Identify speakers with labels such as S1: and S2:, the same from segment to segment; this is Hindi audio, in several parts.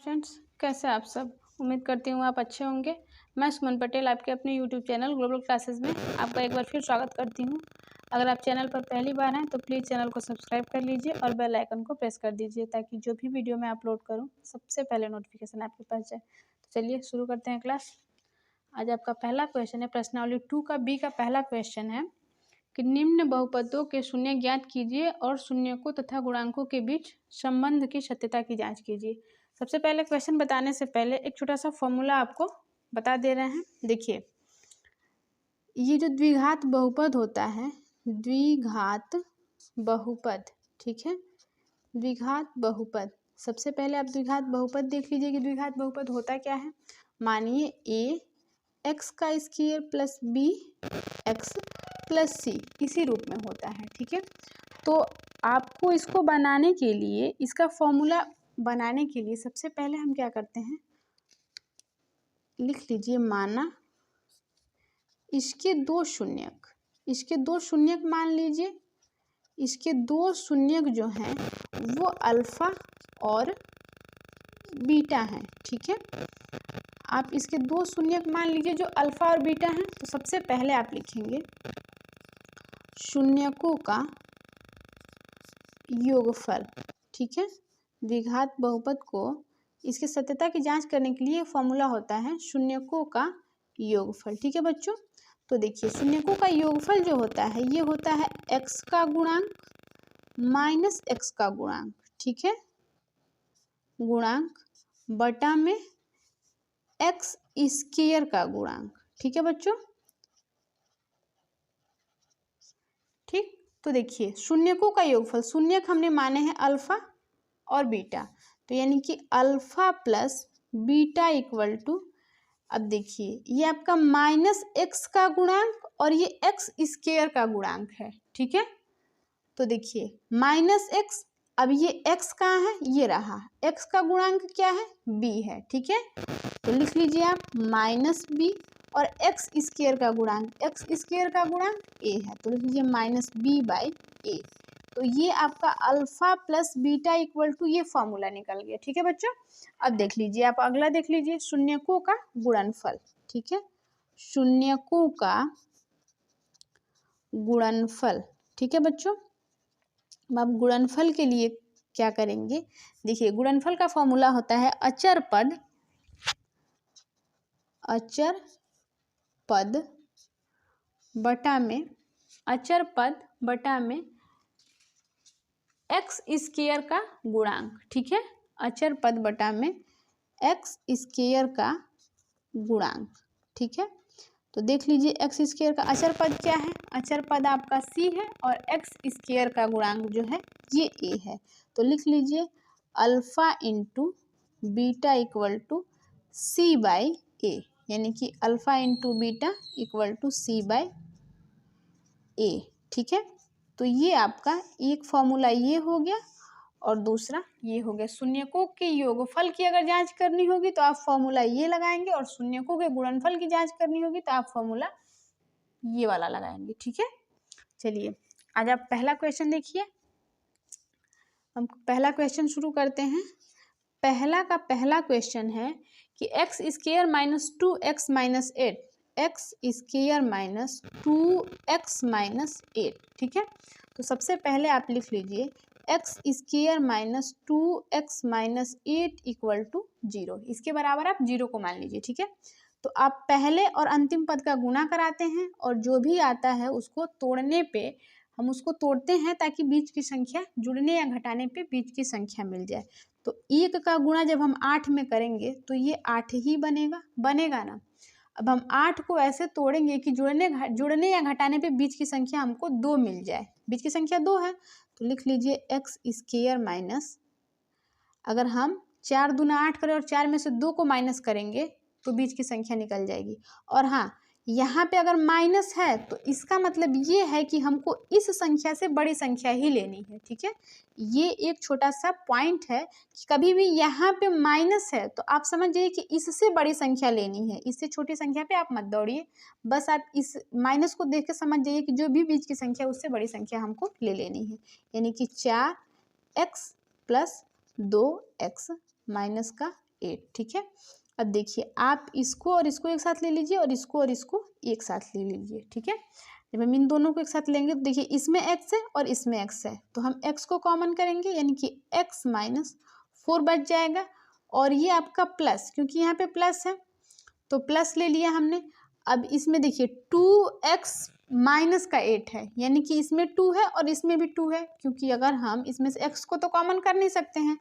S1: फ्रेंड्स, कैसे आप सब। उम्मीद करती हूँ आप अच्छे होंगे। मैं सुमन पटेल आपके अपने यूट्यूब चैनल ग्लोबल क्लासेस में आपका एक बार फिर स्वागत करती हूँ। अगर आप चैनल पर पहली बार हैं तो प्लीज़ चैनल को सब्सक्राइब कर लीजिए और बेल आइकन को प्रेस कर दीजिए ताकि जो भी वीडियो मैं अपलोड करूँ सबसे पहले नोटिफिकेशन आपके पास जाए। तो चलिए शुरू करते हैं क्लास। आज आपका पहला क्वेश्चन है प्रश्नावली 2 का बी का पहला क्वेश्चन है कि निम्न बहुपदों के शून्य ज्ञात कीजिए और शून्यकों तथा गुणांकों के बीच संबंध की सत्यता की जांच कीजिए। सबसे पहले क्वेश्चन बताने से पहले एक छोटा सा फॉर्मूला आपको बता दे रहे हैं। देखिए, ये जो द्विघात बहुपद होता है, द्विघात बहुपद, ठीक है, द्विघात बहुपद। सबसे पहले आप द्विघात बहुपद देख लीजिए कि द्विघात बहुपद होता क्या है। मानिए a x का square plus b x plus c इसी रूप में होता है, ठीक है। तो आपको इसको बनाने के लिए, इसका फॉर्मूला बनाने के लिए सबसे पहले हम क्या करते हैं, लिख लीजिए माना इसके दो शून्यक मान लीजिए। इसके दो शून्यक जो हैं वो अल्फा और बीटा हैं, ठीक है। आप इसके दो शून्यक मान लीजिए जो अल्फा और बीटा हैं। तो सबसे पहले आप लिखेंगे शून्यकों का योगफल, ठीक है। द्विघात बहुपद को इसकी सत्यता की जांच करने के लिए फॉर्मूला होता है शून्यकों का योगफल, ठीक है बच्चों। तो देखिए, शून्यकों का योगफल जो होता है ये होता है x का गुणांक माइनस x का गुणांक, ठीक है, गुणांक बटा में x स्क्वायर का गुणांक, ठीक है बच्चों। ठीक, तो देखिए शून्यकों का योगफल, शून्यक हमने माने हैं अल्फा और बीटा, तो यानी कि alpha plus beta equal to, अब देखिए ये आपका माइनस एक्स का गुणांक और ये एक्स स्क्वायर का गुणांक है, ठीक है। तो देखिए माइनस एक्स, अब ये एक्स कहाँ है, ये रहा, एक्स का गुणांक क्या है, बी है, ठीक है। तो लिख लीजिए आप माइनस बी और एक्स स्क्वायर का गुणांक, एक्स स्क्वायर का गुणांक ए है, तो लिख लीजिए माइनस बी बाई ए। तो ये आपका alpha plus beta equal to ये फॉर्मूला निकल गया, ठीक है बच्चों। अब देख लीजिए आप, अगला देख लीजिए शून्यकों का गुणनफल, ठीक है, शून्यकों का गुणनफल, ठीक है बच्चों। अब गुणनफल के लिए क्या करेंगे, देखिए गुणनफल का फॉर्मूला होता है अचर पद बटा में एक्स स्क्वायर का गुणांक, ठीक है, अचर पद बटा में एक्स स्क्वायर का गुणांक, ठीक है। तो देख लीजिए एक्स स्क्वायर का अचर पद क्या है, अचर पद आपका c है और एक्स स्क्वायर का गुणांक जो है ये a है। तो लिख लीजिए alpha into beta equal to c by a, यानी कि alpha into beta equal to c by a, ठीक है। तो ये आपका एक फॉर्मूला ये हो गया और दूसरा ये हो गया। शून्यकों के योगफल की अगर जांच करनी होगी तो आप फॉर्मूला ये लगाएंगे और शून्यकों के गुणनफल की जांच करनी होगी तो आप फॉर्मूला ये वाला लगाएंगे, ठीक है। चलिए आज आप पहला क्वेश्चन देखिए। हम पहला क्वेश्चन शुरू करते हैं। पहला क्वेश्चन है कि x square minus 2x minus 8, x square minus 2x minus 8, ठीक है। तो सबसे पहले आप लिख लीजिए x square minus 2x minus 8 equal to 0, इसके बराबर आप 0 को मान लीजिए, ठीक है। तो आप पहले और अंतिम पद का गुणा कराते हैं और जो भी आता है उसको तोड़ने पे हम उसको तोड़ते हैं ताकि बीच की संख्या जुड़ने या घटाने पे बीच की संख्या मिल जाए। तो 1 का गुणा जब हम 8 में करेंगे तो ये 8 ही बनेगा ना। अब हम 8 को ऐसे तोड़ेंगे कि जुड़ने या घटाने पे बीच की संख्या हमको 2 मिल जाए, बीच की संख्या 2 है। तो लिख लीजिए एक्स स्क्वायर माइनस, अगर हम 4 दूना 8 करें और 4 में से 2 को माइनस करेंगे तो बीच की संख्या निकल जाएगी। और हाँ, यहाँ पे अगर माइनस है तो इसका मतलब ये है कि हमको इस संख्या से बड़ी संख्या ही लेनी है, ठीक है। ये एक छोटा सा पॉइंट है कि कभी भी यहाँ पे माइनस है तो आप समझ जाइए कि इससे बड़ी संख्या लेनी है, इससे छोटी संख्या पे आप मत दौड़िए, बस आप इस माइनस को देख के समझ जाइए कि जो भी बीच की संख्या उससे बड़ी संख्या हमको ले लेनी है, यानी कि 4x प्लस 2x माइनस का 8, ठीक है। अब देखिए आप इसको और इसको एक साथ ले लीजिए और इसको एक साथ ले लीजिए, ठीक है। जब हम इन दोनों को एक साथ लेंगे तो देखिए इसमें x है और इसमें x है, तो हम x को कॉमन करेंगे यानी कि x माइनस 4 बच जाएगा। और ये आपका प्लस, क्योंकि यहाँ पे प्लस है तो प्लस ले लिया हमने। अब इसमें देखिए 2x माइनस का 8 है, यानी कि इसमें 2 है और इसमें भी 2 है, क्योंकि अगर हम इसमें से x को तो कॉमन कर नहीं सकते हैं,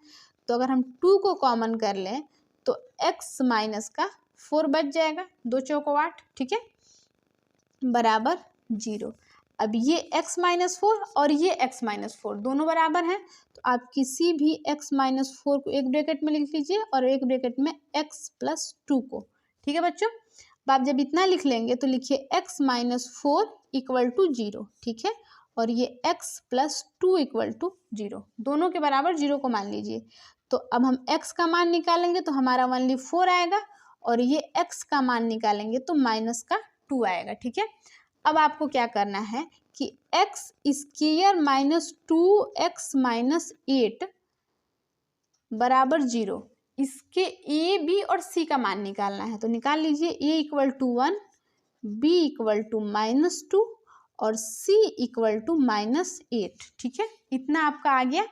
S1: तो अगर हम 2 को कॉमन कर लें तो x माइनस का 4 बच जाएगा, 2 चौको 8, ठीक है, बराबर 0। अब ये x माइनस 4 और ये x माइनस 4 दोनों बराबर हैं, तो आप किसी भी x माइनस 4 को एक ब्रैकेट में लिख लीजिए और एक ब्रैकेट में x प्लस 2 को, ठीक है बच्चों। अब आप जब इतना लिख लेंगे तो लिखिए x माइनस 4 इक्वल टू 0, ठीक है, और ये x प्लस 2 इक्वल टू 0, दोनों के बराबर 0 को मान लीजिए। तो अब हम x का मान निकालेंगे तो हमारा ओनली 4 आएगा और ये x का मान निकालेंगे तो माइनस का 2 आएगा, ठीक है। अब आपको क्या करना है कि x square minus 2x minus 8 बराबर 0, इसके a b और c का मान निकालना है। तो निकाल लीजिए, a equal to 1, b equal to -2 और c इक्वल टू -8, ठीक है, इतना आपका आ गया।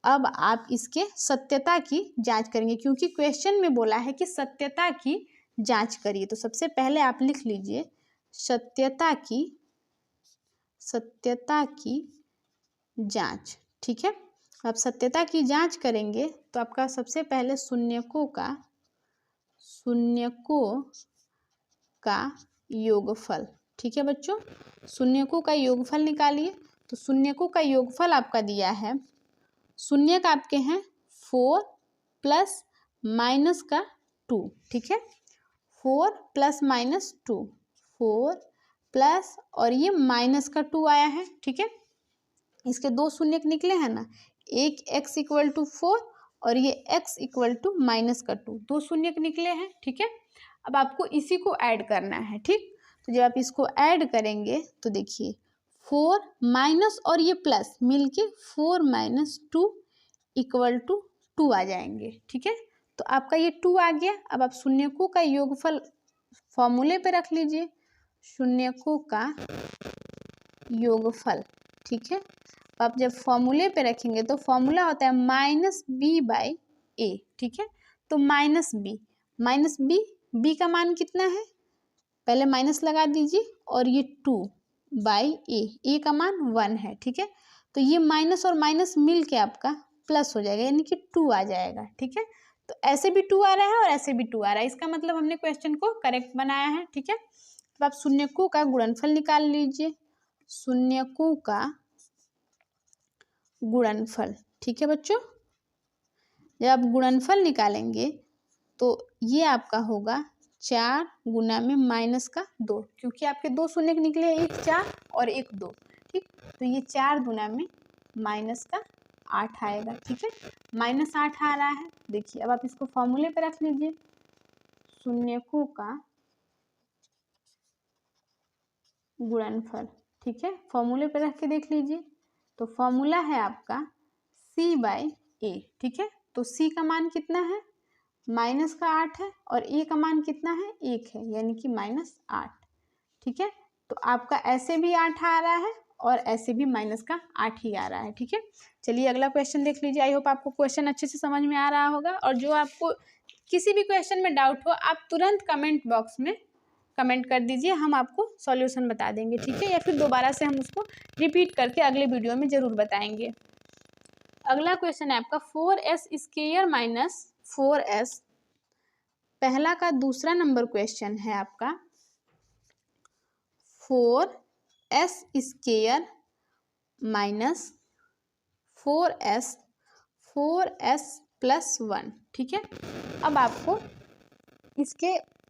S1: अब आप इसके सत्यता की जांच करेंगे, क्योंकि क्वेश्चन में बोला है कि सत्यता की जांच करिए। तो सबसे पहले आप लिख लीजिए सत्यता की जांच, ठीक है। आप सत्यता की जांच करेंगे तो आपका सबसे पहले शून्यकों का योगफल, ठीक है बच्चों, शून्यकों का योगफल निकालिए। तो शून्यकों का योगफल आपका दिया है, शून्य का आपके हैं 4 प्लस माइनस का 2, ठीक है, 4 प्लस माइनस 2, 4 प्लस और ये माइनस का 2 आया है, ठीक है। इसके दो शून्य निकले हैं ना, एक x इक्वल टू 4 और ये x इक्वल टू माइनस का 2, दो शून्य निकले हैं, ठीक है। अब आपको इसी को ऐड करना है, ठीक। तो जब आप इसको ऐड करेंगे तो देखिए 4 माइनस और ये प्लस मिलके 4 माइनस 2 इक्वल टू 2 आ जाएंगे, ठीक है। तो आपका ये 2 आ गया। अब आप शून्यकों का योगफल फॉर्मूले पे रख लीजिए, शून्यकों का योगफल, ठीक है। आप जब फॉर्मूले पे रखेंगे तो फॉर्मूला होता है -b/a, ठीक है। तो -b का मान कितना है, पहले माइनस लगा दीजिए और ये 2/a, का मान 1 है, ठीक है। तो ये माइनस और माइनस मिल के आपका प्लस हो जाएगा, यानी कि 2 आ जाएगा, ठीक है। तो ऐसे भी 2 आ रहा है और ऐसे भी 2 आ रहा है, इसका मतलब हमने क्वेश्चन को करेक्ट बनाया है, ठीक है। तो आप शून्यकों का गुणनफल निकाल लीजिए, शून्यकों का गुणनफल, ठीक है बच्चों। जब आप गुणनफल निकालेंगे तो ये आपका होगा 4 गुना में माइनस का 2, क्योंकि आपके दो शून्य निकले, एक 4 और एक 2, ठीक। तो ये 4 गुना में माइनस का 8 आएगा, ठीक है, -8 आ रहा है। देखिए अब आप इसको फॉर्मूले पे रख लीजिए, शून्यकों का गुणनफल, ठीक है, फॉर्मूले पे रख के देख लीजिए। तो फॉर्मूला है आपका c/a, ठीक है। तो c का मान कितना है, माइनस का 8 है और a का मान कितना है, 1 है, यानी कि -8, ठीक है। तो आपका ऐसे भी 8 आ रहा है और ऐसे भी माइनस का 8 ही आ रहा है, ठीक है। चलिए अगला क्वेश्चन देख लीजिए। आई होप आपको क्वेश्चन अच्छे से समझ में आ रहा होगा, और जो आपको किसी भी क्वेश्चन में डाउट हो आप तुरंत कमेंट बॉक्स में कमेंट कर दीजिए, हम आपको सॉल्यूशन बता देंगे, ठीक है, या फिर दोबारा से हम उसको रिपीट करके अगले वीडियो में ज़रूर बताएंगे। अगला क्वेश्चन है आपका 4s स्क्वायर माइनस 4s, पहला का दूसरा नंबर क्वेश्चन है आपका 4s square minus 4s plus 1, ठीक है। अब आपको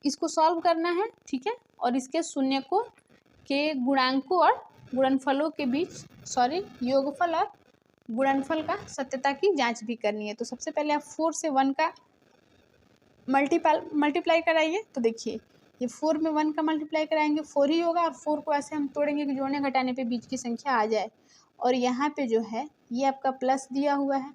S1: इसको सॉल्व करना है, ठीक है, और इसके शून्यकों के गुणांकों और गुणनफलों के बीच योगफल और गुणनफल का सत्यता की जांच भी करनी है। तो सबसे पहले आप 4 से 1 का मल्टीप्लाई कराइए। तो देखिए ये 4 में 1 का मल्टीप्लाई कराएंगे 4 ही होगा, और 4 को ऐसे हम तोड़ेंगे कि जोड़ने घटाने पे बीच की संख्या आ जाए, और यहाँ पे जो है ये आपका प्लस दिया हुआ है,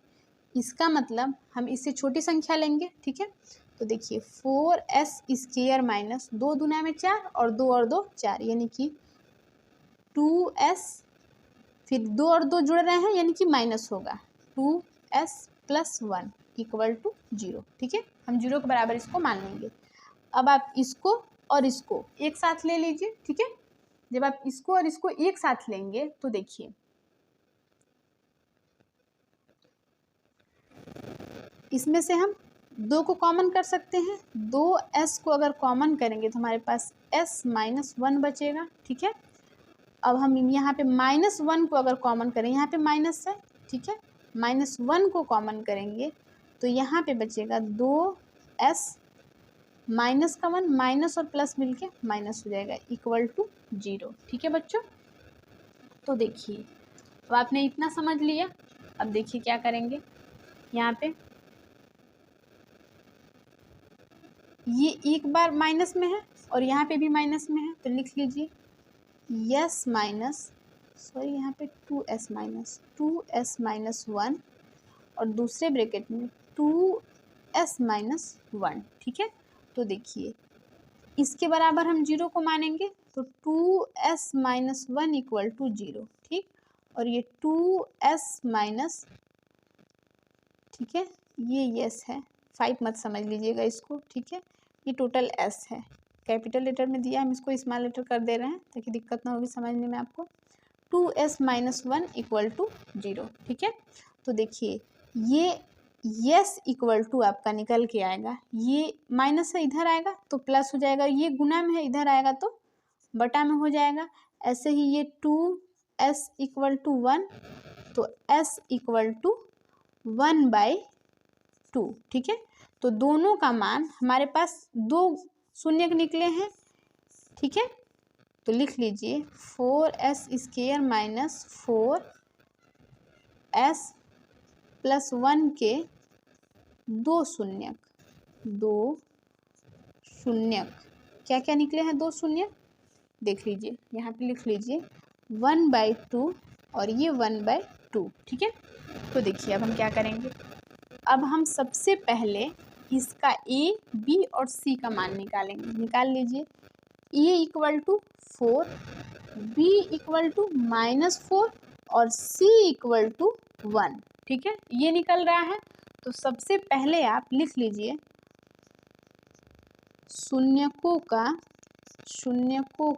S1: इसका मतलब हम इससे छोटी संख्या लेंगे, ठीक है। तो देखिए 4s² माइनस 2 दूना में 4 और 2 और 2 4 यानी कि 2s, फिर 2 और 2 जुड़ रहे हैं यानी कि माइनस होगा 2s + 1 = 0। ठीक है, हम 0 के बराबर इसको मान लेंगे। अब आप इसको और इसको एक साथ ले लीजिए। ठीक है, जब आप इसको और इसको एक साथ लेंगे तो देखिए इसमें से हम 2 को कॉमन कर सकते हैं। 2s को अगर कॉमन करेंगे तो हमारे पास s - 1 बचेगा। ठीक है, अब हम यहाँ पे -1 को अगर कॉमन करें, यहाँ पे माइनस है। ठीक है, -1 को कॉमन करेंगे तो यहाँ पे बचेगा 2s माइनस का 1, माइनस और प्लस मिलके माइनस हो जाएगा = 0। ठीक है बच्चों, तो देखिए अब आपने इतना समझ लिया। अब देखिए क्या करेंगे, यहाँ पे ये एक बार माइनस में है और यहाँ पे भी माइनस में है, तो लिख लीजिए s माइनस, सॉरी यहाँ पे 2s माइनस 1 और दूसरे ब्रैकेट में 2s माइनस 1। ठीक है, तो देखिए इसके बराबर हम 0 को मानेंगे तो 2s माइनस 1 = 0। ठीक, और ये 2s माइनस, ठीक है, ये s है, 5 मत समझ लीजिएगा इसको। ठीक है, ये टोटल s है, कैपिटल लेटर में दिया, हम इसको स्मॉल लेटर कर दे रहे हैं ताकि दिक्कत ना होगी समझने में आपको। 2s minus 1 = 0। ठीक है, तो देखिए ये s = आपका निकल के आएगा, ये माइनस है इधर आएगा तो प्लस हो जाएगा, ये गुना में है इधर आएगा तो बटा में हो जाएगा। ऐसे ही ये 2s = 1 तो s = 1/2। ठीक है, तो दोनों का मान हमारे पास 2 शून्य निकले हैं। ठीक है, तो लिख लीजिए 4s² माइनस 4s + 1 के 2 शून्य, क्या क्या निकले हैं 2 शून्य, देख लीजिए यहाँ पे लिख लीजिए 1/2 और ये 1/2। ठीक है, तो देखिए अब हम क्या करेंगे, अब हम सबसे पहले इसका a, b और c का मान निकालेंगे। निकाल लीजिए, a = 4, b = -4 और c = 1। ठीक है, ये निकल रहा है। तो सबसे पहले आप लिख लीजिए शून्यकों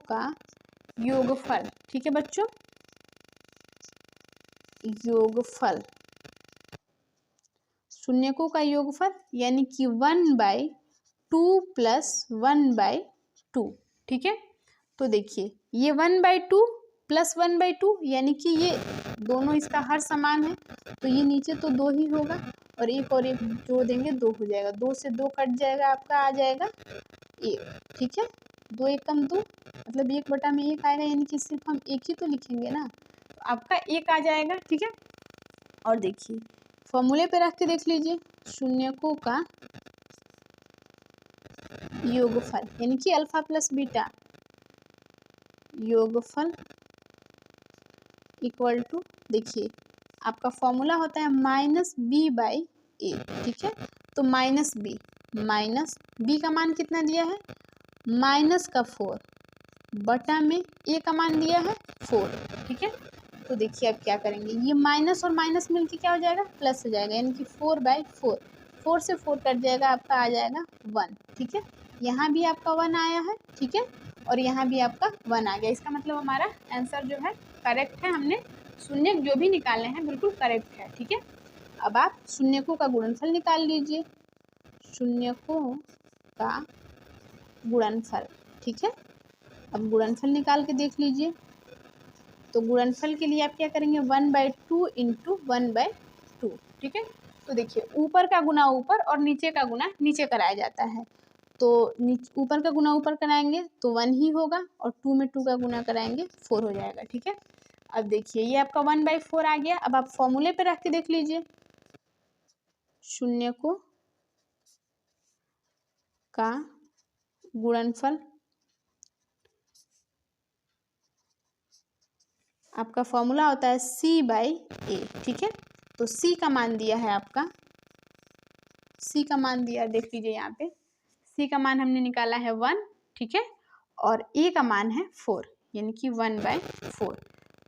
S1: का योगफल। ठीक है बच्चों, योगफल, शून्यकों का योगफल यानी कि 1/2 + 1/2। ठीक है, तो देखिए ये 1/2 + 1/2 यानी कि ये दोनों इसका हर समान है तो ये नीचे तो 2 ही होगा और एक जोड़ देंगे 2 हो जाएगा, 2 से 2 कट जाएगा, आपका आ जाएगा 1। ठीक है, 2 एकम 2 मतलब 1/1 आएगा, यानी कि सिर्फ हम 1 ही तो लिखेंगे ना, तो आपका 1 आ जाएगा। ठीक है, और देखिए फॉर्मूले पे रख के देख लीजिए, शून्यकों का योगफल यानी कि अल्फा प्लस बीटा योगफल = देखिए आपका फॉर्मूला होता है -b/a। ठीक है, तो -b का मान कितना दिया है, -4 बटा में a का मान दिया है 4। ठीक है, तो देखिए अब क्या करेंगे, ये माइनस और माइनस मिलके क्या हो जाएगा, प्लस हो जाएगा, यानी कि 4/4, 4 से 4 कट जाएगा, आपका आ जाएगा 1। ठीक है, यहाँ भी आपका 1 आया है। ठीक है, और यहाँ भी आपका 1 आ गया, इसका मतलब हमारा आंसर जो है करेक्ट है, हमने शून्य जो भी निकाले हैं बिल्कुल करेक्ट है। ठीक है, अब आप शून्यकों का गुणनफल निकाल लीजिए, शून्यकों का गुणनफल। ठीक है, अब गुणनफल निकाल के देख लीजिए, तो गुणनफल के लिए आप क्या करेंगे, 1/2 × 1/2। ठीक है, तो देखिए ऊपर का गुना ऊपर और नीचे का गुना नीचे कराया जाता है, तो ऊपर का गुना ऊपर कराएंगे तो 1 ही होगा और 2 में 2 का गुना कराएंगे 4 हो जाएगा। ठीक है, अब देखिए ये आपका 1/4 आ गया। अब आप फॉर्मूले पे रख के देख लीजिए, शून्यकों का गुणनफल, आपका फॉर्मूला होता है c/a। ठीक है, तो c का मान दिया है आपका सी का मान दिया है, देख लीजिए यहाँ पे सी का मान हमने निकाला है 1, ठीक है, और ए का मान है 4, यानी कि 1/4।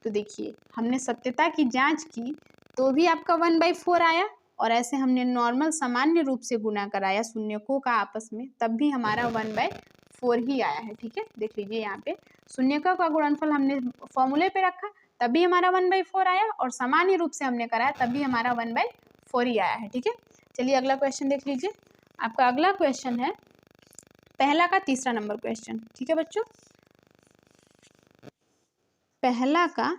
S1: तो देखिए हमने सत्यता की जांच की तो भी आपका 1/4 आया, और ऐसे हमने नॉर्मल सामान्य रूप से गुना कराया शून्यकों का आपस में, तब भी हमारा 1/4 ही आया है, ठीक है। देख लीजिए यहाँ पे शून्यकों का गुणनफल हमने फॉर्मूले पे रखा तभी हमारा 1/4 आया, और सामान्य रूप से हमने कराया तभी हमारा 1/4 ही आया है, ठीक है। चलिए अगला क्वेश्चन देख लीजिए। आपका अगला क्वेश्चन है पहला का तीसरा नंबर क्वेश्चन, ठीक है बच्चों। पहला का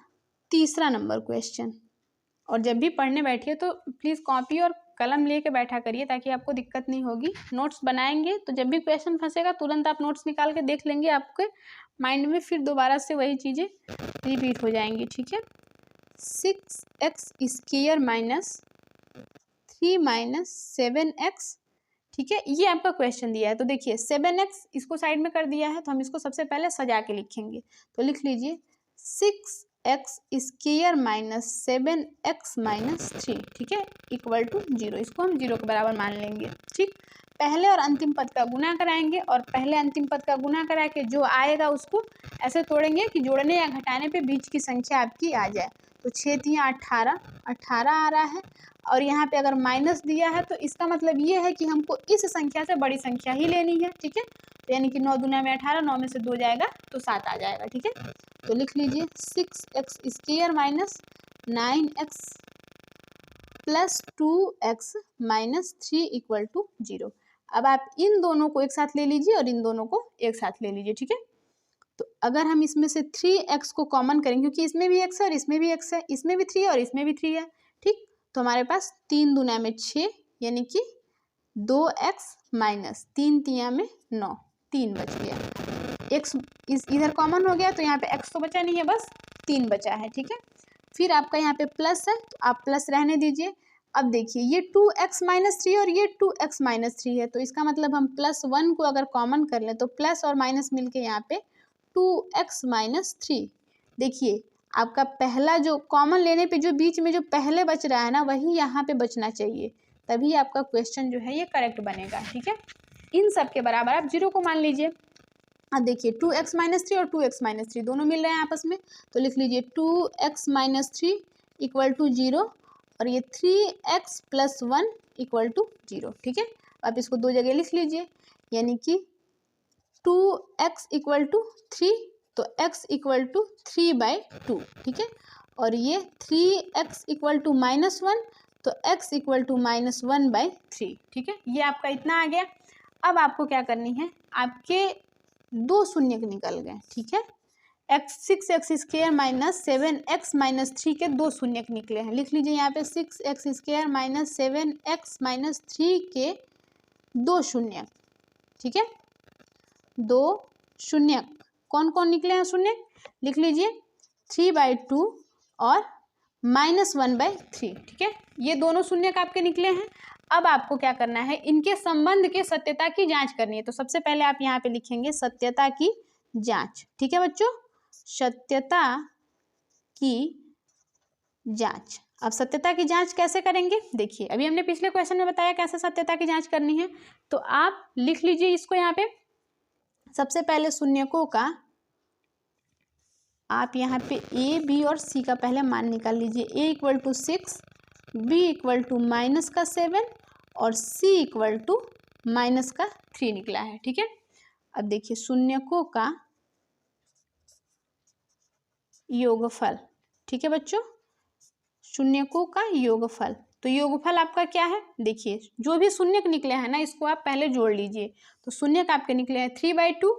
S1: तीसरा नंबर क्वेश्चन, और जब भी पढ़ने बैठिए तो प्लीज़ कॉपी और कलम लेके बैठा करिए ताकि आपको दिक्कत नहीं होगी। नोट्स बनाएंगे तो जब भी क्वेश्चन फंसेगा तुरंत आप नोट्स निकाल के देख लेंगे, आपके माइंड में फिर दोबारा से वही चीज़ें रिपीट हो जाएंगी, ठीक है। 6x square minus 3 minus 7x, ठीक है, ये आपका क्वेश्चन दिया है। तो देखिए 7x इसको साइड में कर दिया है, तो हम इसको सबसे पहले सजा के लिखेंगे। तो लिख लीजिए 6x square minus 7x minus 3, ठीक है, इक्वल टू 0। इसको हम 0 के बराबर मान लेंगे, ठीक। पहले और अंतिम पद का गुना कराएंगे, और पहले अंतिम पद का गुना करा के जो आएगा उसको ऐसे तोड़ेंगे कि जोड़ने या घटाने पे बीच की संख्या आपकी आ जाए। तो 6 3 18 आ रहा है, और यहाँ पे अगर माइनस दिया है तो इसका मतलब ये है कि हमको इस संख्या से बड़ी संख्या ही लेनी है, ठीक है। तो यानी कि 9 दूना में 18, 9 में से 2 जाएगा तो 7 आ जाएगा, ठीक है। तो लिख लीजिए 6x square minus 9x plus 2x minus 3 equal to 0। अब आप इन दोनों को एक साथ ले लीजिए और इन दोनों को एक साथ ले लीजिए, ठीक है। तो अगर हम इसमें से 3x को कॉमन करेंगे, क्योंकि इसमें भी x है और इसमें भी x है, इसमें भी 3 है और इसमें भी 3 है, ठीक। तो हमारे पास 3 दूना में 6, यानी कि 2x माइनस 3 तिया में 9, 3 बच गया। x इधर कॉमन हो गया तो यहाँ पे x तो बचा नहीं है, बस 3 बचा है, ठीक है। फिर आपका यहाँ पे प्लस है तो आप प्लस रहने दीजिए। अब देखिए ये 2x माइनस 3 और ये 2x माइनस 3 है, तो इसका मतलब हम +1 को अगर कॉमन कर लें तो प्लस और माइनस मिलके यहाँ पे 2x माइनस 3। देखिए आपका पहला जो कॉमन लेने पे जो बीच में जो पहले बच रहा है ना, वही यहाँ पे बचना चाहिए, तभी आपका क्वेश्चन जो है ये करेक्ट बनेगा, ठीक है। इन सब के बराबर आप 0 को मान लीजिए। अब देखिए 2x माइनस 3 और 2x माइनस 3 दोनों मिल रहे हैं आपस में, तो लिख लीजिए 2x माइनस 3 इक्वल टू 0, और ये 3x प्लस 1 इक्वल टू 0, ठीक है। आप इसको दो जगह लिख लीजिए, यानी कि 2x इक्वल टू 3, तो x इक्वल टू 3/2, ठीक है। और ये 3x इक्वल टू -1, तो x इक्वल टू -1/3, ठीक है। ये आपका इतना आ गया। अब आपको क्या करनी है, आपके 2 शून्य निकल गए, ठीक है। 6x square minus 7x minus 3 के 2 शून्य निकले हैं। लिख लीजिए यहाँ पे 6x square minus 7x minus 3 के 2 शून्य, ठीक है। 2 शून्य कौन कौन निकले हैं शून्य, लिख लीजिए 3/2 और -1/3, ठीक है। ये दोनों शून्य आपके निकले हैं। अब आपको क्या करना है, इनके संबंध के सत्यता की जांच करनी है। तो सबसे पहले आप यहाँ पे लिखेंगे सत्यता की जांच, ठीक है बच्चों, सत्यता की जांच। अब सत्यता की जांच कैसे करेंगे, देखिए अभी हमने पिछले क्वेश्चन में बताया कैसे सत्यता की जांच करनी है। तो आप लिख लीजिए इसको यहाँ पे, सबसे पहले शून्यकों का आप यहाँ पे a, b और c का पहले मान निकाल लीजिए। a equal to 6, b equal to -7 और c इक्वल टू -3 निकला है, ठीक है। अब देखिए शून्यकों का योगफल, ठीक है बच्चों, शून्यकों का योगफल। तो योगफल आपका क्या है, देखिए जो भी शून्यक निकले हैं ना इसको आप पहले जोड़ लीजिए। तो शून्यक आपके निकले हैं 3/2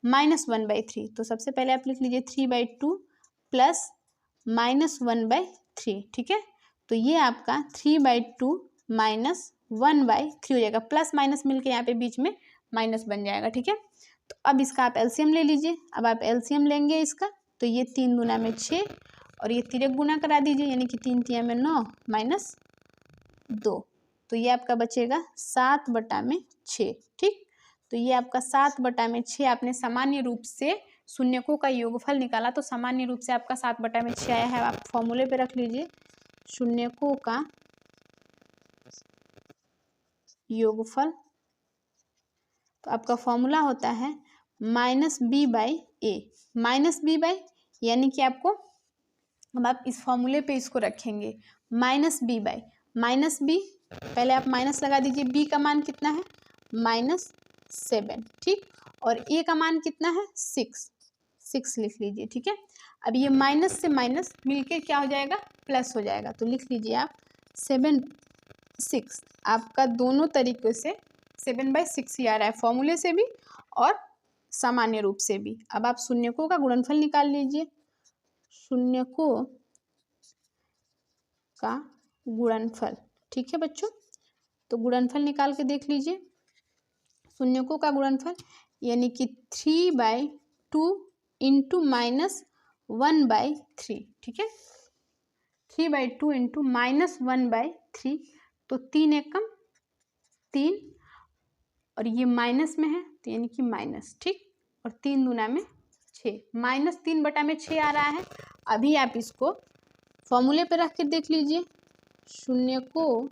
S1: -1/3। तो सबसे पहले आप लिख लीजिए 3/2 प्लस -1/3, ठीक है। तो ये आपका 3/2 -1/3 हो जाएगा, प्लस माइनस मिलके यहाँ पे बीच में माइनस बन जाएगा, ठीक है। तो अब इसका आप एलसीएम ले लीजिए। अब आप एलसीएम लेंगे इसका, तो ये 3 दूना में 6 और ये तिरक गुना करा दीजिए, यानी कि 3 तिया में 9 -2, तो ये आपका बचेगा 7/6, ठीक। तो ये आपका 7/6 आपने सामान्य रूप से शून्यकों का योगफल निकाला, तो सामान्य रूप से आपका 7/6 आया है। आप फॉर्मूले पे रख लीजिए, शून्यकों का योगफल। तो आपका फॉर्मूला होता है minus b by a, minus b by, यानी कि आपको, अब आप इस फॉर्मूले पे इसको रखेंगे minus b by minus b, पहले आप माइनस लगा दीजिए, बी का मान कितना है -7, ठीक, और ए का मान कितना है 6 लिख लीजिए, ठीक है। अब ये माइनस से माइनस मिलके क्या हो जाएगा, प्लस हो जाएगा, तो लिख लीजिए आप 7 6, आपका दोनों तरीके से 7/6 ही आ रहा है, फॉर्मूले से भी और सामान्य रूप से भी। अब आप शून्यकों का गुणनफल निकाल लीजिए, शून्यकों का गुणनफल, ठीक है बच्चों। तो गुणनफल निकाल के देख लीजिए, शून्यकों का गुणनफल यानी कि 3/2 इंटू -1/3, ठीक है, 3/2 इंटू -1/3, तो 3 एकम 3, और ये माइनस में है तो यानी कि माइनस, ठीक, और 3 दूना में 6, -3/6 आ रहा है। अभी आप इसको फॉर्मूले पे रख के देख लीजिए, शून्यकों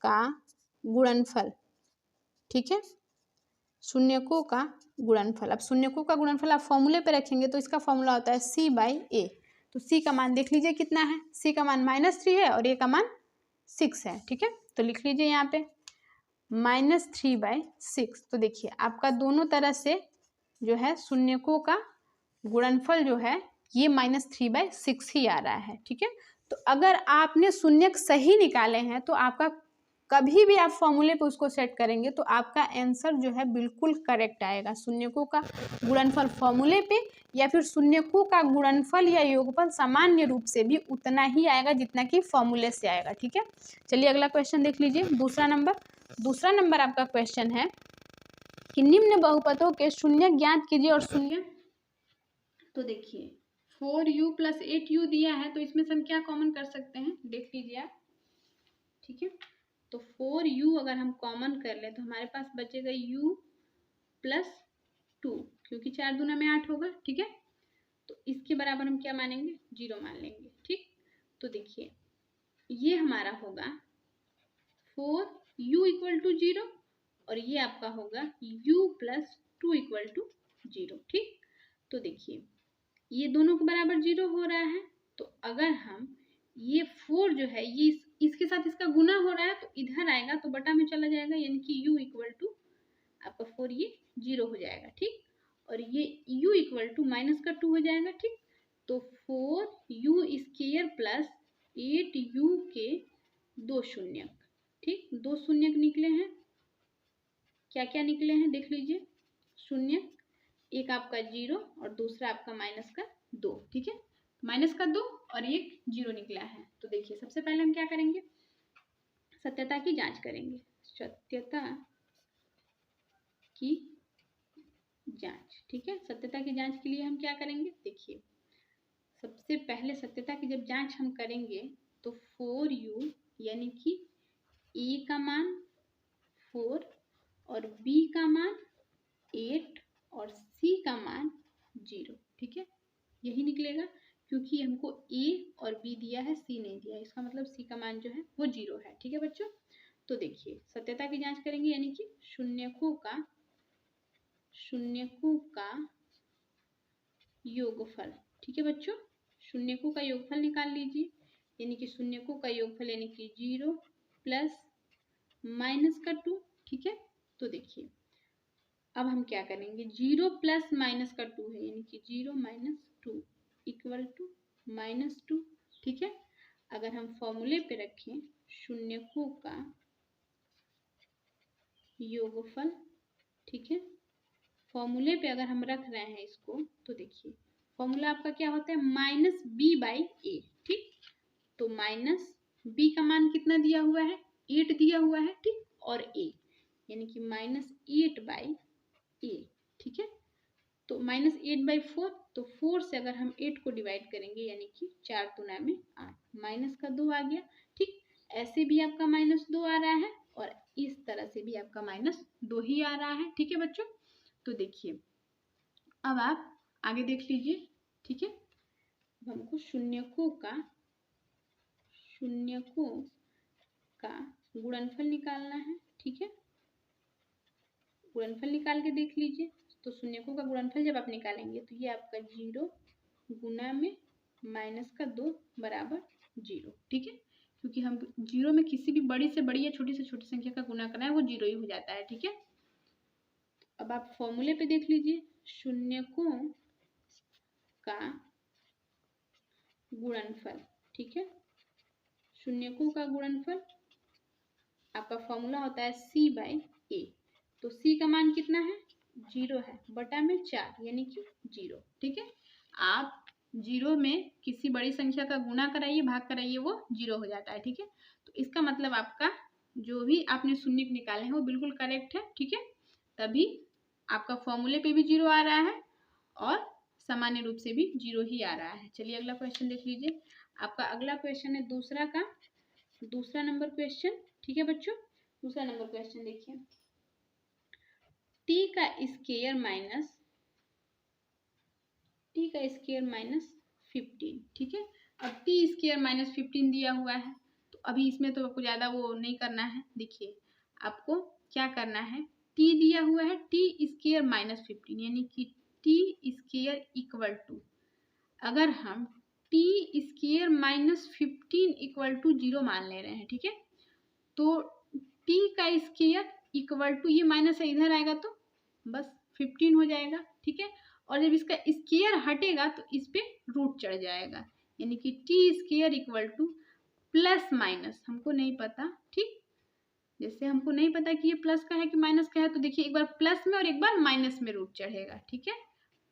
S1: का गुणनफल, ठीक है, शून्यकों का गुणनफल। अब शून्यकों का गुणनफल आप फॉर्मूले पे रखेंगे तो इसका फॉर्मूला होता है C/A। तो C का मान देख लीजिए कितना है, C का मान -3 है और A का मान 6 है, ठीक है। तो लिख लीजिए यहाँ पे -3/6। तो देखिए आपका दोनों तरह से जो है शून्यकों का गुणनफल जो है ये -3/6 ही आ रहा है, ठीक है। तो अगर आपने शून्यक सही निकाले हैं तो आपका कभी भी आप फॉर्मूले पे उसको सेट करेंगे तो आपका आंसर जो है बिल्कुल करेक्ट आएगा। शून्यकों का गुणनफल फॉर्मूले पे या फिर शून्यकों का गुणनफल या योगफल सामान्य रूप से भी उतना ही आएगा जितना कि फॉर्मूले से आएगा, ठीक है। चलिए अगला क्वेश्चन देख लीजिए, दूसरा नंबर आपका क्वेश्चन है कि निम्न बहुपदों के शून्यक ज्ञात कीजिए और शून्य। तो देखिए 4u + 8u दिया है, तो इसमें से हम क्या कॉमन कर सकते हैं, देख लीजिए आप, ठीक है। तो 4u अगर हम कॉमन कर ले तो हमारे पास बचेगा u + 2, क्योंकि 4 दूना में 8 होगा, ठीक है। तो इसके बराबर हम क्या मानेंगे, 0 मान लेंगे, ठीक। तो देखिए ये हमारा होगा 4u = 0 और ये आपका होगा u + 2 = 0, ठीक। तो देखिए ये दोनों के बराबर 0 हो रहा है, तो अगर हम ये 4 जो है ये इसके साथ इसका गुना हो रहा है तो इधर आएगा तो बटा में चला जाएगा, यानी कि u = आपका 4 ये 0 हो जाएगा, ठीक। और ये u = -2 हो जाएगा, ठीक। तो 4u² + 8u के 2 शून्यक, ठीक, 2 शून्यक निकले हैं। क्या क्या निकले हैं देख लीजिए, शून्यक, एक आपका 0 और दूसरा आपका -2, ठीक है, -2 और एक 0 निकला है। तो देखिए सबसे पहले हम क्या करेंगे, सत्यता की जांच करेंगे, सत्यता की जांच, ठीक है। सत्यता की जांच के लिए हम क्या करेंगे, देखिए सबसे पहले सत्यता की जब जांच हम करेंगे तो 4u यानी कि a का मान 4 और b का मान 8 और c का मान 0, ठीक है, यही निकलेगा, क्योंकि हमको a और b दिया है, c नहीं दिया है, इसका मतलब c का मान जो है वो 0 है, ठीक है बच्चों। तो देखिए सत्यता की जांच करेंगे, यानी कि शून्यकों का योगफल, ठीक है बच्चों, शून्यकों का योगफल निकाल लीजिए, यानी कि शून्यकों का योगफल यानी कि 0 + -2, ठीक है। तो देखिए अब हम क्या करेंगे, 0 + -2 है, यानी कि 0 - 2 = -2, ठीक है। अगर हम फॉर्मूले पे रखें शून्यकों का योगफल, ठीक है, फॉर्मूले पे अगर हम रख रहे हैं इसको तो देखिए फॉर्मूला आपका क्या होता है, -b/a, ठीक। तो -b का मान कितना दिया हुआ है, 8 दिया हुआ है, ठीक, और a यानी कि -8/a, ठीक है। तो -8/4, तो 4 से अगर हम 8 को डिवाइड करेंगे यानी कि 4 दूना में 8, -2 आ गया, ठीक। ऐसे भी आपका -2 आ रहा है और इस तरह से भी आपका -2 ही आ रहा है, ठीक है बच्चों। तो देखिए अब आप आगे देख लीजिए, ठीक है। हमको शून्यकों का गुणनफल निकालना है, ठीक है। गुणनफल निकाल के देख लीजिए। तो शून्यकों का गुणनफल जब आप निकालेंगे तो ये आपका 0 गुना में -2 बराबर 0, ठीक है। क्योंकि हम 0 में किसी भी बड़ी से बड़ी या छोटी से छोटी संख्या का गुना करना है वो 0 ही हो जाता है, ठीक है। अब आप फॉर्मूले पे देख लीजिए, शून्यकों का गुणनफल, ठीक है। शून्यकों का गुणनफल आपका फॉर्मूला होता है C/A। तो C का मान कितना है? 0 है, बटा में 4 यानी कि 0, ठीक है। आप 0 में किसी बड़ी संख्या का गुना कराइए, भाग कराइए, वो 0 हो जाता है, ठीक है। तो इसका मतलब आपका जो भी आपने शून्य निकाले हैं वो बिल्कुल करेक्ट है, ठीक है। तभी आपका फॉर्मूले पे भी 0 आ रहा है और सामान्य रूप से भी 0 ही आ रहा है। चलिए अगला क्वेश्चन देख लीजिए। आपका अगला क्वेश्चन है दूसरा नंबर क्वेश्चन, ठीक है बच्चों। दूसरा नंबर क्वेश्चन देखिए, t का स्क्वायर माइनस 15, ठीक है। अब t स्क्वायर माइनस 15 दिया हुआ है, तो अभी इसमें तो आपको ज़्यादा वो नहीं करना है। देखिए आपको क्या करना है, t दिया हुआ है t स्क्वायर माइनस 15 यानी कि t स्क्वायर इक्वल टू, अगर हम t square minus 15 equal to 0 मान ले रहे हैं, ठीक है। तो t का स्क्वायर इक्वल टू, ये माइनस है इधर आएगा तो बस 15 हो जाएगा, ठीक है। और जब इसका स्क्वायर हटेगा तो इस पे रूट चढ़ जाएगा, यानी कि t square equal two plus minus, हमको नहीं पता, ठीक। जैसे हमको नहीं पता कि ये प्लस का है कि माइनस का है, तो देखिए एक बार प्लस में और एक बार माइनस में रूट चढ़ेगा, ठीक है।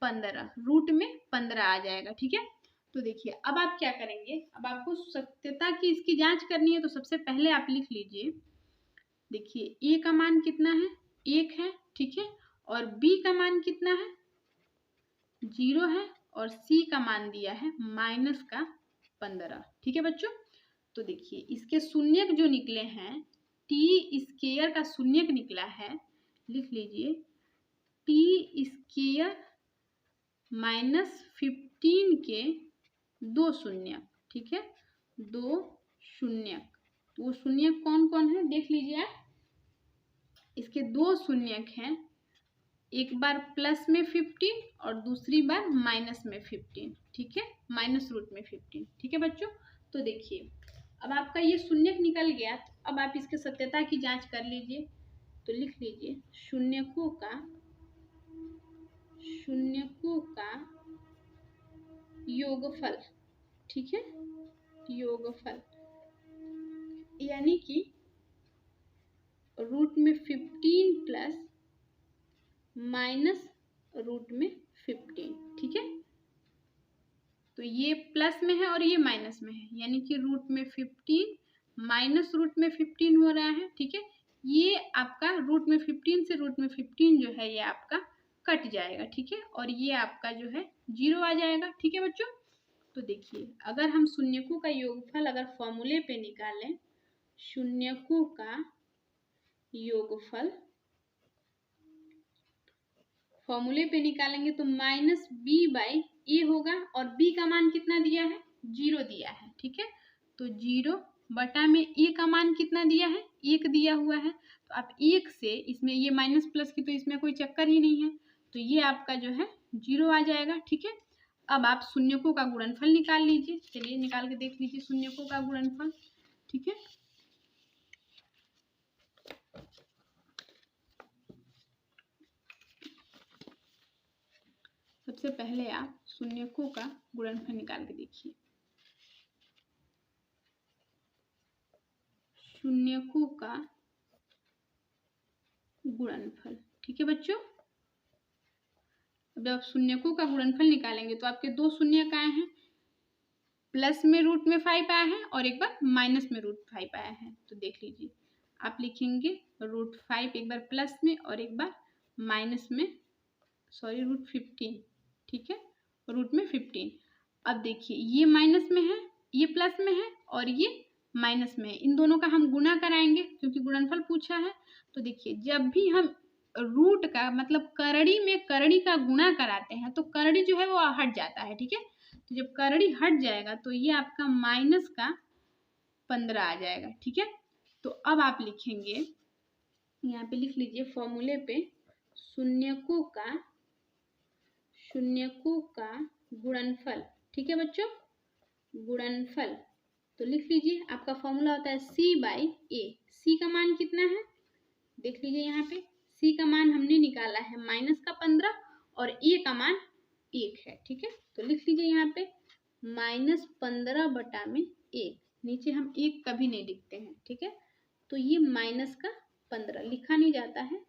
S1: 15 रूट में 15 आ जाएगा, ठीक है। तो देखिए अब आप क्या करेंगे, अब आपको सत्यता की इसकी जांच करनी है। तो सबसे पहले आप लिख लीजिए, देखिए ए का मान कितना है, 1 है, ठीक है। और बी का मान कितना है, 0 है। और सी का मान दिया है -15, ठीक है बच्चों। तो देखिए इसके शून्यक जो निकले हैं, टी स्क्वायर का शून्यक निकला है, लिख लीजिए टी स्क्वायर -15 के 2 शून्यक, ठीक है, 2 शून्यक। तो वो शून्यक कौन कौन है देख लीजिए आप। इसके 2 शून्यक हैं, एक बार प्लस में 15 और दूसरी बार माइनस में 15, ठीक है, माइनस रूट में 15, ठीक है बच्चों। तो देखिए अब आपका ये शून्यक निकल गया, तो अब आप इसके सत्यता की जांच कर लीजिए। तो लिख लीजिए शून्यकों का योगफल, ठीक है, योगफल यानी कि रूट में 15 प्लस माइनस रूट में 15, ठीक है। तो ये प्लस में है और ये माइनस में है, यानी कि रूट में 15 माइनस रूट में 15 हो रहा है, ठीक है। ये आपका रूट में 15 से रूट में 15 जो है ये आपका कट जाएगा, ठीक है। और ये आपका जो है 0 आ जाएगा, ठीक है बच्चों। तो देखिए अगर हम शून्यकों का योगफल अगर फॉर्मूले पे निकालें, शून्यकों का योगफल फॉर्मूले पे निकालेंगे तो -b/a होगा। और b का मान कितना दिया है, 0 दिया है, ठीक है। तो 0 बटा में a का मान कितना दिया है, 1 दिया हुआ है। तो आप 1 से इसमें ये माइनस प्लस की तो इसमें कोई चक्कर ही नहीं है, तो ये आपका जो है 0 आ जाएगा, ठीक है। अब आप शून्यकों का गुणनफल निकाल लीजिए। चलिए निकाल के देख लीजिए शून्यकों का गुणनफल, ठीक है। सबसे पहले आप शून्यकों का गुणनफल निकाल के देखिए। शून्यकों का गुणनफल, ठीक है बच्चों। अब आप शून्यकों का गुणनफल निकालेंगे तो आपके 2 शून्यक आए हैं, प्लस में रूट में 5 आया है और एक बार माइनस में रूट 5 आया है। तो देख लीजिए आप लिखेंगे √5 एक बार प्लस में और एक बार माइनस में, सॉरी √15, ठीक है, रूट में 15। अब देखिए ये माइनस में है, ये प्लस में है और ये माइनस में है, इन दोनों का हम गुना कराएंगे क्योंकि गुणनफल पूछा है। तो देखिए जब भी हम रूट का मतलब करड़ी में करड़ी का गुणा कराते हैं तो करड़ी जो है वो हट जाता है, ठीक है। तो जब करड़ी हट जाएगा तो ये आपका -15 आ जाएगा, ठीक है। तो अब आप लिखेंगे यहाँ पे लिख लीजिए फॉर्मूले पे शून्यकों का गुणनफल। ठीक है बच्चों, गुणनफल। तो लिख लीजिए आपका फॉर्मूला होता है C/A। C का मान कितना है देख लीजिए, यहाँ पे C का मान हमने निकाला है -15 और A का मान 1 है। ठीक है, तो लिख लीजिए यहाँ पे -15/1। नीचे हम 1 कभी नहीं लिखते हैं। ठीक है, तो ये -15 लिखा नहीं जाता है।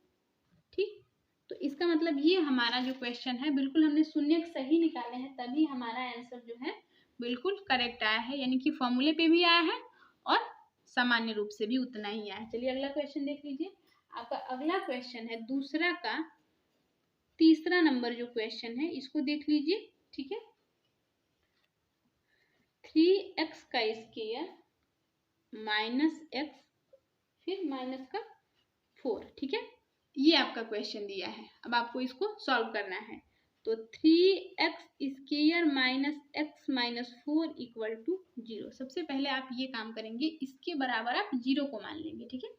S1: ठीक, तो इसका मतलब ये हमारा जो क्वेश्चन है बिल्कुल हमने शून्य सही निकाले हैं, तभी हमारा आंसर जो है बिल्कुल करेक्ट आया है, यानी कि फॉर्मूले पे भी आया है और सामान्य रूप से भी उतना ही आया है। चलिए अगला क्वेश्चन देख लीजिए। आपका अगला क्वेश्चन है दूसरा का तीसरा नंबर जो क्वेश्चन है, इसको देख लीजिए। ठीक है, 3x का स्क्वायर -x फिर -4। ठीक है, ये आपका क्वेश्चन दिया है। अब आपको इसको सॉल्व करना है। तो 3x स्क्वायर -x-4 = 0। सबसे पहले आप ये काम करेंगे, इसके बराबर आप 0 को मान लेंगे। ठीक है,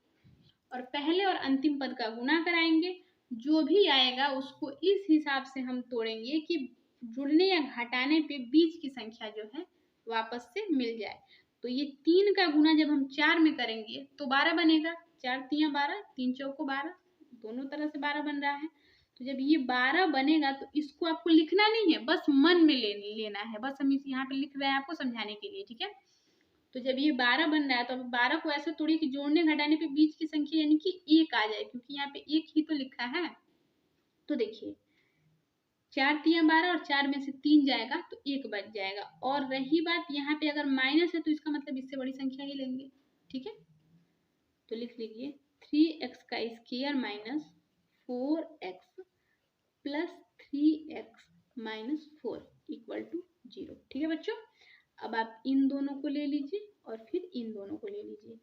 S1: और पहले और अंतिम पद का गुणा कराएंगे। जो भी आएगा उसको इस हिसाब से हम तोड़ेंगे कि जुड़ने या घटाने पे बीच की संख्या जो है वापस से मिल जाए। तो ये 3 का गुना जब हम 4 में करेंगे तो 12 बनेगा। 4 तियां 12, 3 चौको 12, दोनों तरह से 12 बन रहा है। तो जब ये 12 बनेगा तो इसको आपको लिखना नहीं है, बस मन में लेना है। बस हम इस यहाँ पे लिख रहे हैं आपको समझाने के लिए। ठीक है, तो जब ये 12 बन रहा है तो अब 12 को ऐसे तोड़िए कि जोड़ने घटाने पे बीच की संख्या यानी कि 1 आ जाए, क्योंकि यहाँ पे 1 ही तो लिखा है। तो देखिए 4 तियां 12 और 4 में से 3 जाएगा तो 1 बच जाएगा। और रही बात यहाँ पे अगर माइनस है तो इसका मतलब इससे बड़ी संख्या ही लेंगे। ठीक है, तो लिख लीजिए 3x का स्क्वायर -4x प्लस 3x -4 = 0। ठीक है बच्चों, अब आप इन दोनों को ले लीजिए और फिर इन दोनों को ले लीजिए।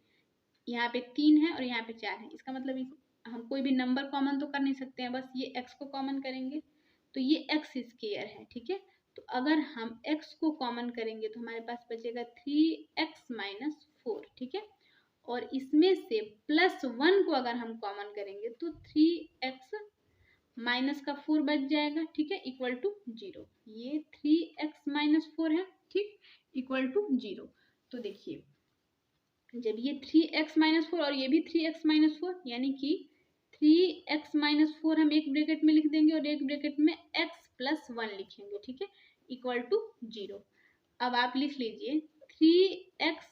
S1: यहाँ पे 3 है और यहाँ पे 4 है, इसका मतलब हम कोई भी नंबर कॉमन तो कर नहीं सकते हैं, बस ये x को कॉमन करेंगे तो ये x स्क्वायर है। ठीक है, तो अगर हम x को कॉमन करेंगे तो हमारे पास बचेगा 3x -4। ठीक है, और इसमें से +1 को अगर हम कॉमन करेंगे तो 3x -4 बच जाएगा। ठीक है, = 0। ये 3x -4 है। ठीक, = 0। तो देखिए जब ये 3x -4 और ये भी 3x -4 यानी कि 3x -4 हम एक ब्रैकेट में लिख देंगे और एक ब्रैकेट में x + 1 लिखेंगे। ठीक है, = 0। अब आप लिख लीजिए 3x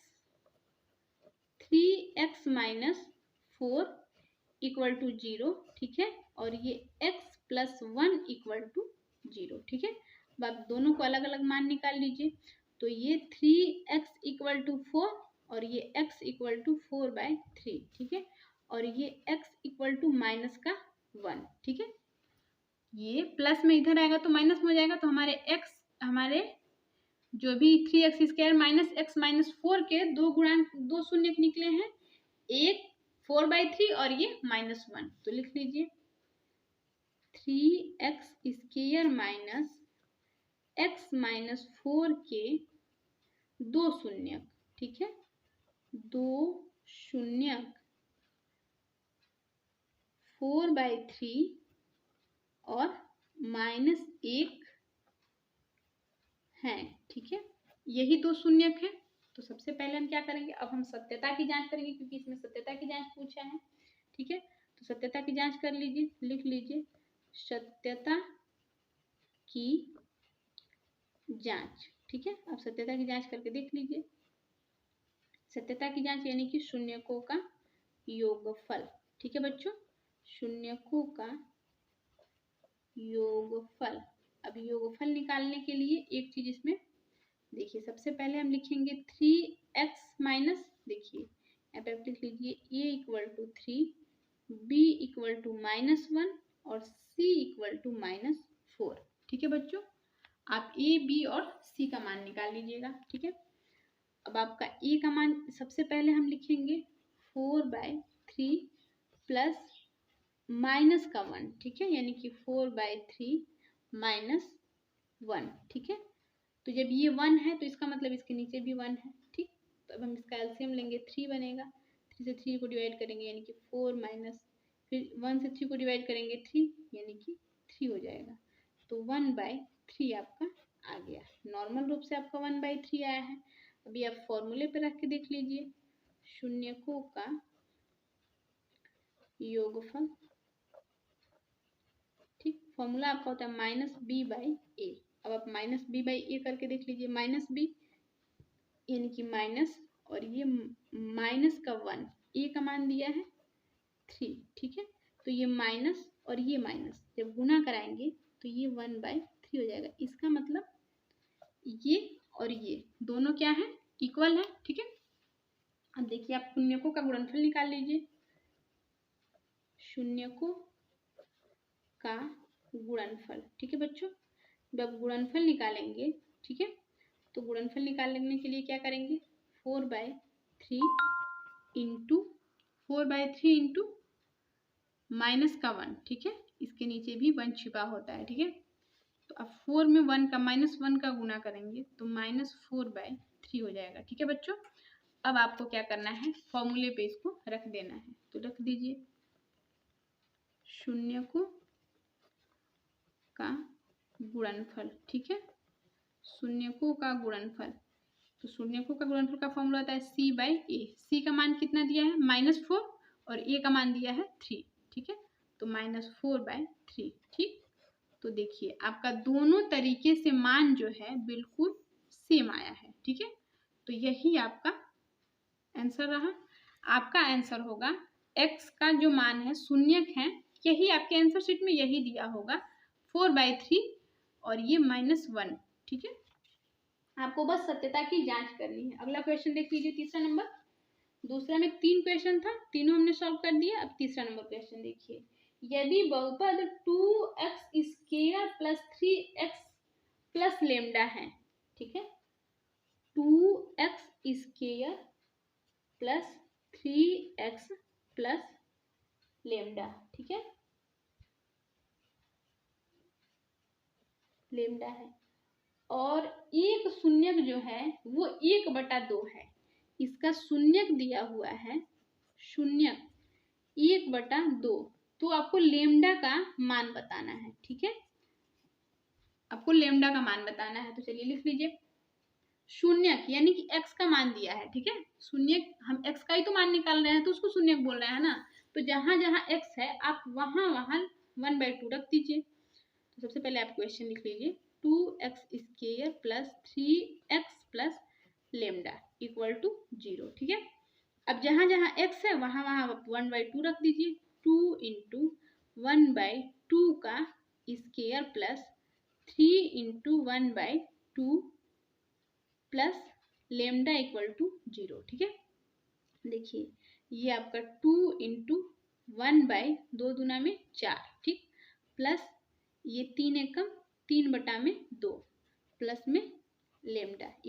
S1: -4 = 0। ठीक है, और ये x + 1 = 0। ठीक है, अब आप दोनों को अलग अलग मान निकाल लीजिए। तो ये 3x = 4 और ये x = 4/3। ठीक है, और ये x = -1। ठीक है, ये प्लस में इधर आएगा तो माइनस में हो जाएगा। तो हमारे जो भी 3x स्क्वायर -x -4 के दो शून्य निकले हैं, एक 4/3 और ये -1। तो लिख लीजिए 3x स्क्वायर -x -4 के दो शून्य। ठीक है, दो शून्य 4/3 और -1 है। ठीक है, यही दो शून्यक है। तो सबसे पहले हम क्या करेंगे, अब हम सत्यता की जांच करेंगे, क्योंकि इसमें सत्यता की जांच पूछा है। ठीक है, तो सत्यता की जांच कर लीजिए। लिख लीजिए सत्यता की जांच। ठीक है, अब सत्यता की जांच करके देख लीजिए। सत्यता की जांच यानी कि शून्यकों का योगफल। ठीक है बच्चों, शून्यकों का योगफल। अब योगफल निकालने के लिए एक चीज इसमें देखिए, सबसे पहले हम लिखेंगे 3x देखिए यहाँ पे आप लिख लीजिए a = 3, b = -1 और c = -4। ठीक है बच्चों, आप a b और c का मान निकाल लीजिएगा। ठीक है, अब आपका a का मान सबसे पहले हम लिखेंगे 4/3 प्लस -1। ठीक है, यानी कि 4/3 -1। ठीक है, तो जब ये 1 है तो इसका मतलब इसके नीचे भी 1 है। ठीक, तो अब हम इसका एलसीएम लेंगे, 3 बनेगा। 3 से 3 को डिवाइड करेंगे यानी कि 4 - फिर 1 से 3 को डिवाइड करेंगे 3, यानी कि 3 हो जाएगा। तो 1/3 आपका आ गया। नॉर्मल रूप से आपका 1/3 आया है। अभी आप फॉर्मूले पे रख के देख लीजिए, शून्यकों का योगफल, ठीक। फॉर्मूला आपका होता है -b/a। अब आप -b/a करके देख लीजिए, -b यानी कि माइनस, और ये माइनस का 1, ए का मान दिया है 3, ठीक है। तो ये माइनस और ये माइनस जब गुना कराएंगे तो ये 1/3 हो जाएगा। इसका मतलब ये और ये दोनों क्या है, इक्वल है, ठीक है। अब देखिए आप शून्यकों का गुणनफल निकाल लीजिए। शून्यकों का गुणनफल, ठीक है बच्चों। जब गुणनफल निकालेंगे, ठीक है, तो गुणनफल निकालने के लिए क्या करेंगे, 4/3 इंटू 4/3 इंटू माइनस का 1, ठीक है। इसके नीचे भी 1 छिपा होता है, ठीक है। तो अब 4 में 1 का -1 का गुना करेंगे तो -4/3 हो जाएगा, ठीक है बच्चों। अब आपको क्या करना है, फॉर्मूले पे इसको रख देना है। तो रख दीजिए, शून्यकों का गुणनफल, ठीक है। शून्यकों का गुणनफल, तो शून्यकों का गुणनफल का फॉर्मूला होता है c/a। c का मान कितना दिया है, -4, और a का मान दिया है 3, ठीक है। तो -4/3, ठीक। तो देखिए आपका दोनों तरीके से मान जो है बिल्कुल सेम आया है, ठीक है। तो यही आपका आंसर रहा। आपका आंसर होगा x का जो मान है, शून्यक है, यही आपके आंसर शीट में यही दिया होगा 4/3 और ये -1, ठीक है। आपको बस सत्यता की जांच करनी है। अगला क्वेश्चन देख लीजिए, तीसरा नंबर। दूसरा में 3 क्वेश्चन था, तीनों हमने सॉल्व कर दिया। अब तीसरा नंबर क्वेश्चन देखिए, यदि बहुपद 2x² + 3x + लेमडा है, ठीक है, 2x² + 3x + लेमडा, ठीक है, लेमडा है, और एक शून्यक जो है वो 1/2 है। इसका शून्यक दिया हुआ है, शून्यक 1/2। तो आपको लेमडा का मान बताना है, ठीक है। आपको लेमडा का मान बताना है। तो चलिए लिख लीजिए, शून्यक यानी कि x का मान दिया है, ठीक है। शून्यक, हम x का ही तो मान निकाल रहे हैं, तो उसको शून्यक बोल रहे हैं ना। तो जहां जहां x है आप वहां वहां 1/2 रख दीजिए। तो सबसे पहले आप क्वेश्चन लिख लीजिए, 2x² + 3x + लेमडा = 0, ठीक है। अब जहां जहां x है वहां वहां 1/2 रख दीजिए। 2 × 1/2 का स्क्वायर प्लस 3 × 1/2 प्लस लेमडा = 0, ठीक है। देखिए ये आपका 2 × 1/2 दूना में 4, ठीक, प्लस ये 3 एकम 3/2 प्लस में लेमडा =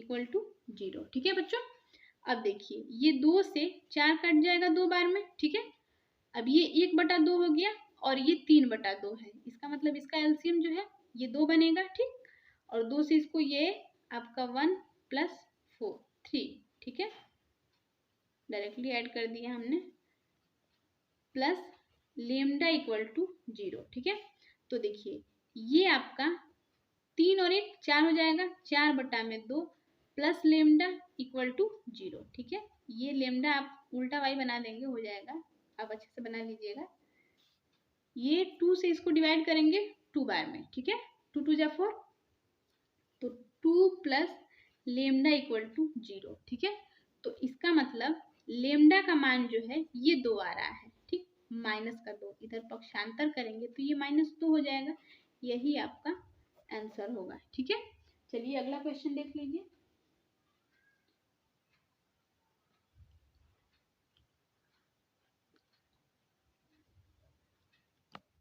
S1: 0, ठीक है बच्चों। अब देखिए ये 2 से 4 कट जाएगा 2 बार में, ठीक है। अब ये 1/2 हो गया और ये 3/2 है। इसका मतलब इसका एलसीएम जो है ये 2 बनेगा, ठीक। और 2 से इसको ये आपका 1 + 4 3, ठीक है, डायरेक्टली ऐड कर दिया हमने, प्लस लेमडा = 0, ठीक है। तो देखिए ये आपका 3 और 1 4 हो जाएगा, 4/2 प्लस लेमडा = 0, ठीक है। ये लेमडा आप उल्टा वाई बना देंगे, हो जाएगा, आप अच्छे से बना लीजिएगा। ये 2 से इसको डिवाइड करेंगे 2 बार में, ठीक है, 2 × 2 = 4, तो 2 प्लस लेमडा = 0, ठीक है। तो इसका मतलब लेमडा का मान जो है ये 2 आ रहा है, ठीक, -2, इधर पक्षांतर करेंगे तो ये -2 हो जाएगा। यही आपका आंसर होगा, ठीक है। चलिए अगला क्वेश्चन देख लीजिए।